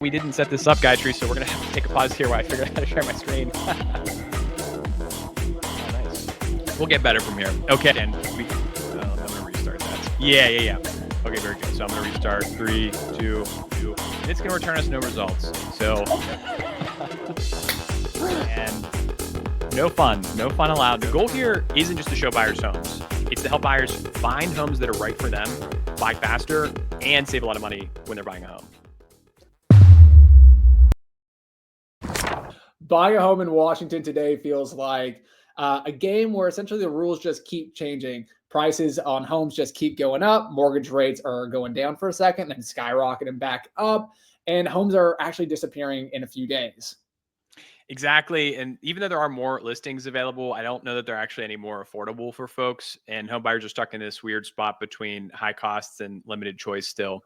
We didn't set this up, Gayatri, so we're going to have to take a pause here while I figure out how to share my screen. Oh, nice. We'll get better from here. Okay, and I'm going to restart that. Yeah. Okay, very good. So I'm going to restart. 3, 2, 2. And it's going to return us no results. So, and no fun allowed. The goal here isn't just to show buyers homes. It's to help buyers find homes that are right for them, buy faster, and save a lot of money when they're buying a home. Buying a home in Washington today feels like a game where essentially the rules just keep changing. Prices on homes just keep going up. Mortgage rates are going down for a second and skyrocketing back up. And homes are actually disappearing in a few days. Exactly. And even though there are more listings available, I don't know that they're actually any more affordable for folks. And home buyers are stuck in this weird spot between high costs and limited choice still.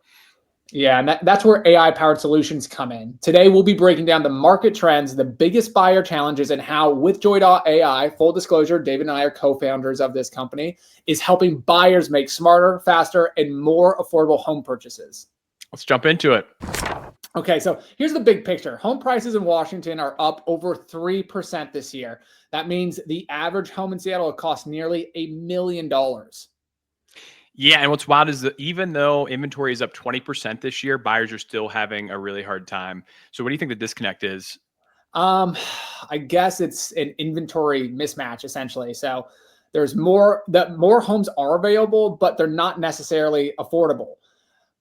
Yeah, and that's where AI-powered solutions come in. Today, we'll be breaking down the market trends, the biggest buyer challenges, and how WithJoy.AI, full disclosure, David and I are co-founders of this company, is helping buyers make smarter, faster, and more affordable home purchases. Let's jump into it. Okay, so here's the big picture. Home prices in Washington are up over 3% this year. That means the average home in Seattle will cost nearly $1 million. Yeah, and what's wild is that even though inventory is up 20% this year, buyers are still having a really hard time. So what do you think the disconnect is? I guess it's an inventory mismatch, essentially. So there's more homes are available, but they're not necessarily affordable.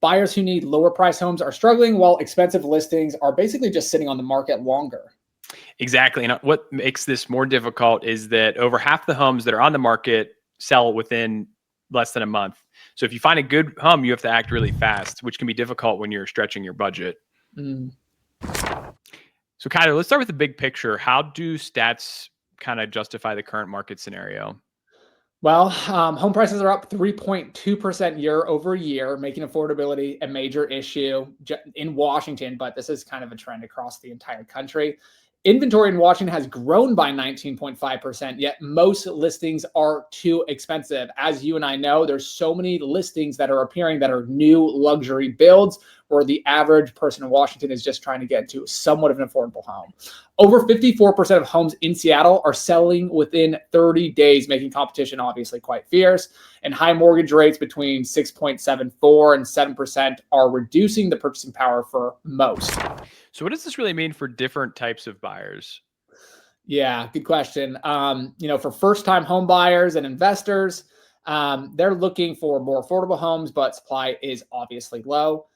Buyers who need lower price homes are struggling, while expensive listings are basically just sitting on the market longer. Exactly. And what makes this more difficult is that over half the homes that are on the market sell within less than a month. So if you find a good home, you have to act really fast, which can be difficult when you're stretching your budget. So Kyler, let's start with the big picture. How do stats kind of justify the current market scenario? Well, home prices are up 3.2% year over year, making affordability a major issue in Washington, but this is kind of a trend across the entire country. Inventory in Washington has grown by 19.5%, yet most listings are too expensive. As you and I know, there's so many listings that are appearing that are new luxury builds, where the average person in Washington is just trying to get into somewhat of an affordable home. Over 54% of homes in Seattle are selling within 30 days, making competition obviously quite fierce. And high mortgage rates between 6.74 and 7% are reducing the purchasing power for most. So what does this really mean for different types of buyers? Yeah, good question. For first-time home buyers and investors, they're looking for more affordable homes, but supply is obviously low.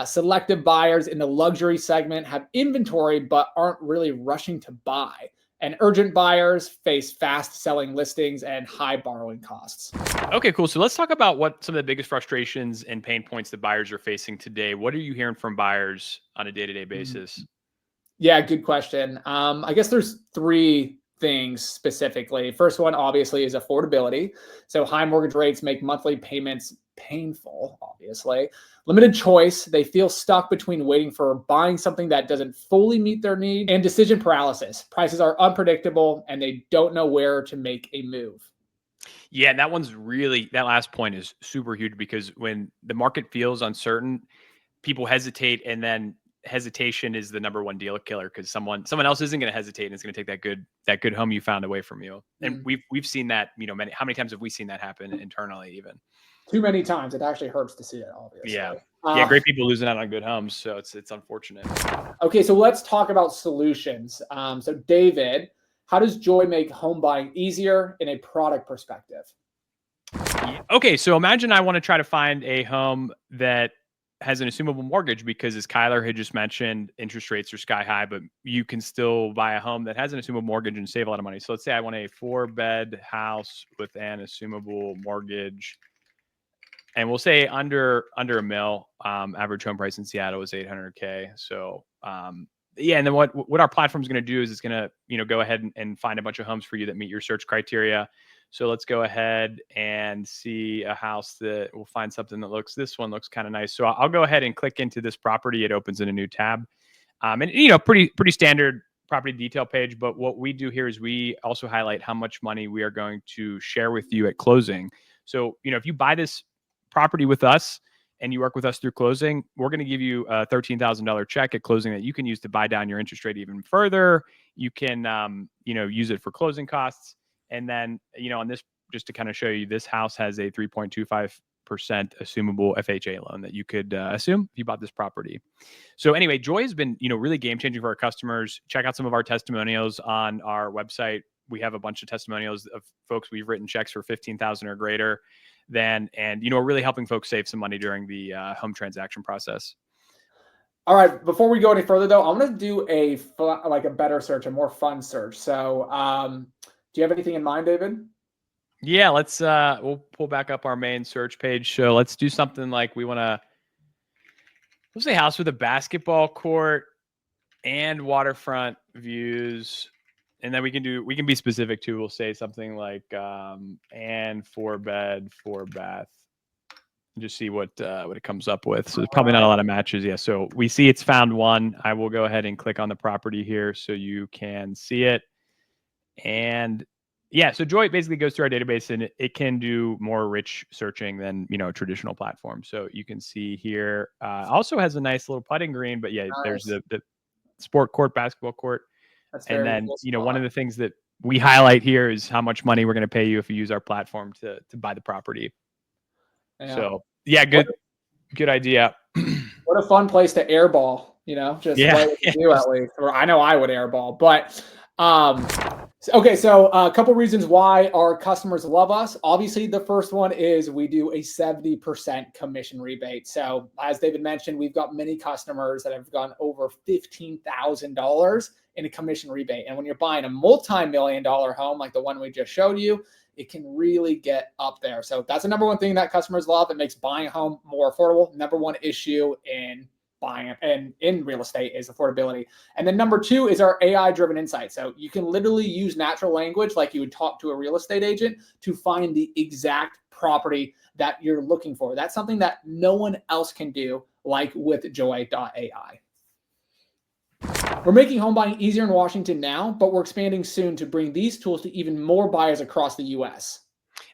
Selective buyers in the luxury segment have inventory, but aren't really rushing to buy. And urgent buyers face fast-selling listings and high borrowing costs. Okay, cool. So let's talk about what some of the biggest frustrations and pain points that buyers are facing today. What are you hearing from buyers on a day-to-day basis? Yeah, good question. I guess there's three things specifically. First one, obviously, is affordability. So high mortgage rates make monthly payments painful, obviously. Limited choice. They feel stuck between waiting for buying something that doesn't fully meet their need, and decision paralysis. Prices are unpredictable and they don't know where to make a move. Yeah, that last point is super huge, because when the market feels uncertain, people hesitate, and then hesitation is the number one deal killer, because someone else isn't going to hesitate and it's going to take that good home you found away from you. And we've seen that, how many times have we seen that happen internally even? Too many times. It actually hurts to see it, obviously. Yeah, great people losing out on good homes. So it's unfortunate. Okay, so let's talk about solutions. So David, how does Joy make home buying easier in a product perspective? Okay, so imagine I want to try to find a home that has an assumable mortgage, because as Kyler had just mentioned, interest rates are sky high, but you can still buy a home that has an assumable mortgage and save a lot of money. So let's say I want a 4-bed house with an assumable mortgage, and we'll say under $1 million. Average home price in Seattle is $800K. So yeah, and then what our platform is going to do is it's going to go ahead and find a bunch of homes for you that meet your search criteria. So let's go ahead and see a house that we'll find something that this one looks kind of nice. So I'll go ahead and click into this property. It opens in a new tab. And pretty standard property detail page. But what we do here is we also highlight how much money we are going to share with you at closing. So, if you buy this property with us and you work with us through closing, we're going to give you a $13,000 check at closing that you can use to buy down your interest rate even further. You can, use it for closing costs. And then, on this, just to kind of show you, this house has a 3.25% assumable FHA loan that you could assume if you bought this property. So anyway, Joy has been, really game changing for our customers. Check out some of our testimonials on our website. We have a bunch of testimonials of folks we've written checks for 15,000 or greater and we're really helping folks save some money during the home transaction process. All right. Before we go any further, though, I'm going to do a better search, a more fun search. So, do you have anything in mind, David? Yeah, we'll pull back up our main search page. So let's do something like let's say house with a basketball court and waterfront views. And then we can be specific too. We'll say something like, and 4-bed, 4-bath. Just see what it comes up with. So there's probably not a lot of matches. Yeah. So we see it's found one. I will go ahead and click on the property here so you can see it. And yeah, so Joy basically goes through our database and it can do more rich searching than, a traditional platform. So you can see here, also has a nice little putting green, but yeah, there's the sport court, basketball court. And then, one of the things that we highlight here is how much money we're going to pay you if you use our platform to buy the property. Yeah. So yeah, good idea. What a fun place to airball, just what you do at least. Or I know I would airball, but okay. So a couple reasons why our customers love us. Obviously, the first one is we do a 70% commission rebate. So as David mentioned, we've got many customers that have gone over $15,000 in a commission rebate. And when you're buying a multi-million-dollar home like the one we just showed you, it can really get up there. So that's the number one thing that customers love. It makes buying a home more affordable. Number one issue in buying and in real estate is affordability. And then number two is our AI-driven insight. So you can literally use natural language like you would talk to a real estate agent to find the exact property that you're looking for. That's something that no one else can do, like WithJoy.AI. We're making home buying easier in Washington now, but we're expanding soon to bring these tools to even more buyers across the U.S.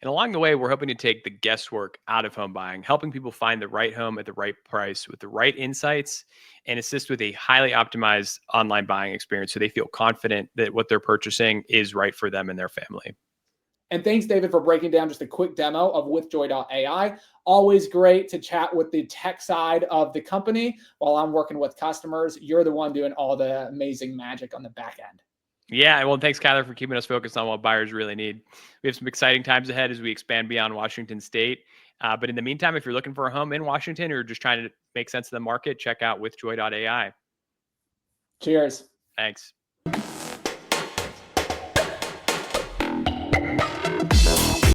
And along the way, we're hoping to take the guesswork out of home buying, helping people find the right home at the right price with the right insights, and assist with a highly optimized online buying experience so they feel confident that what they're purchasing is right for them and their family. And thanks, David, for breaking down just a quick demo of WithJoy.AI. Always great to chat with the tech side of the company while I'm working with customers. You're the one doing all the amazing magic on the back end. Yeah, well, thanks, Kyler, for keeping us focused on what buyers really need. We have some exciting times ahead as we expand beyond Washington State. But in the meantime, if you're looking for a home in Washington or just trying to make sense of the market, check out WithJoy.AI. Cheers. Thanks.